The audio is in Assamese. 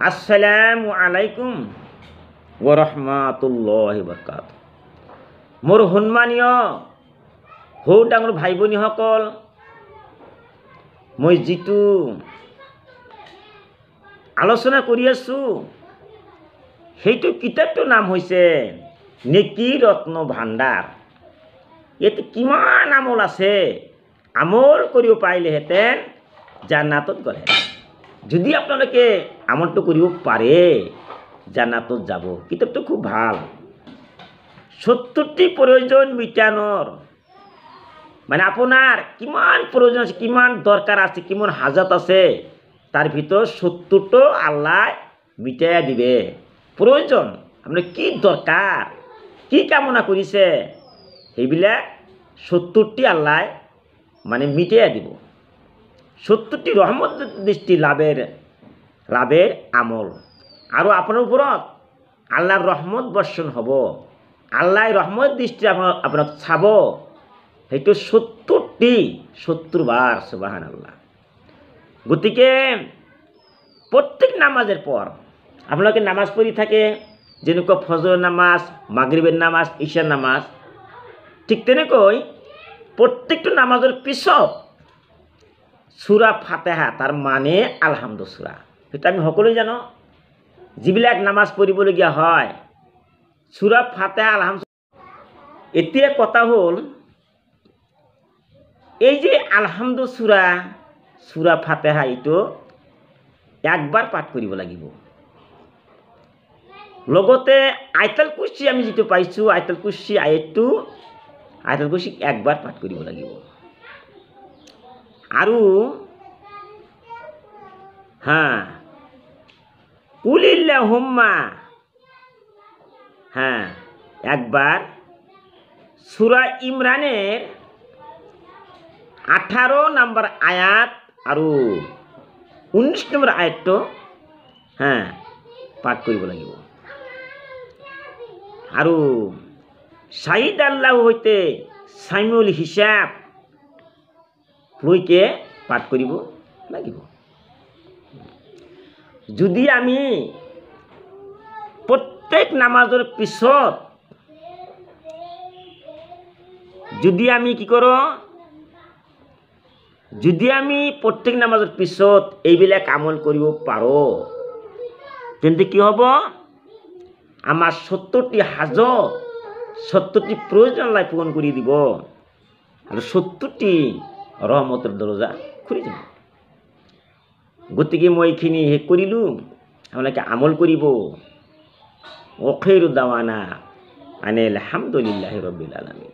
আসসালামু আলাইকুম ওয়া ৰাহমাতুল্লাহি ওয়া বাৰাকাতুহু। মোৰ সন্মানীয় সৰু ডাঙৰ ভাই ভনীসকল, মই যিটো আলোচনা কৰি আছোঁ সেইটো কিতাপটোৰ নাম হৈছে নেকি ৰত্ন ভাণ্ডাৰ। ইয়াতে কিমান আমল আছে, আমল কৰিব পাৰিলেহেঁতেন জান্নাতত গ'লে। যদি আপোনালোকে আমলটো কৰিব পাৰে জান্নাতত যাব। কিতাপটো খুব ভাল। ৭০টি প্ৰয়োজন মিটানৰ, মানে আপোনাৰ কিমান প্ৰয়োজন আছে, কিমান দৰকাৰ আছে, কিমান হাজত আছে, তাৰ ভিতৰত ৭০টো আল্লাহ মিটাই দিবে। প্ৰয়োজন আপোনাৰ কি দৰকাৰ, কি কামনা কৰিছে, সেইবিলাক ৭০টি আল্লাহ মানে মিটাই দিব। ৭০টি ৰহমত দৃষ্টি লাভেৰ আমল। আৰু আপোনাৰ ওপৰত আল্লাহৰ ৰহমত বৰ্ষণ হ'ব, আল্লাহ ৰহমত দৃষ্টি আপোনাক চাব। সেইটো ৭০ বাৰ। সুবহানাল্লাহ। গতিকে প্ৰত্যেক নামাজেৰ পৰ আপোনালোকে নামাজ পঢ়ি থাকে, যেনেকুৱা ফজৰ নামাজ, মাগৰিবেৰ নামাজ, ঈশাৰ নামাজ, ঠিক তেনেকৈ প্ৰত্যেকটো নামাজৰ পিছত সূৰা ফাতিহা, তাৰ মানে আলহামদু সূৰা, সেইটো আমি সকলোৱে জানো। যিবিলাক নামাজ পঢ়িবলগীয়া হয় সূরা ফাতিহা, আলহামদু। এতিয়া কথা হ'ল এই যে আলহামদু সূরা ফাতিহা, এইটো একবাৰ পাঠ কৰিব লাগিব। লগতে আয়াতুল কুৰসি আমি যেটো পাইছোঁ, আয়াতুল কুৰসি আয়াতটো, আয়াতুল কুৰসি একবাৰ পাঠ কৰিব লাগিব। আৰু কুলিল্লাহুম্মা, একবাৰ সূৰা ইমৰানেৰ 18 নম্বৰ আয়াত আৰু 19 নম্বৰ আয়াতটো পাঠ কৰিব লাগিব। আৰু শাহিদ আল্লাহ হইতে সামিউল হিসাব লৈকে পাঠ কৰিব লাগিব। যদি আমি প্ৰত্যেক নামাজৰ পিছত যদি আমি কি কৰোঁ, যদি আমি প্ৰত্যেক নামাজৰ পিছত এইবিলাক আমল কৰিব পাৰোঁ, তেন্তে কি হ'ব, আমাৰ ৭০টি হাজত, ৭০টি প্ৰয়োজন আল্লাহ পূৰণ কৰি দিব আৰু ৭০টি ৰহমতৰ দৰজা খুলি যাব। গতিকে মই এইখিনি শেষ কৰিলোঁ। আপোনালোকে আমল কৰিব। আখিৰু দাৱানা আনিল হামদুলিল্লাহি ৰাব্বিল আলামিন।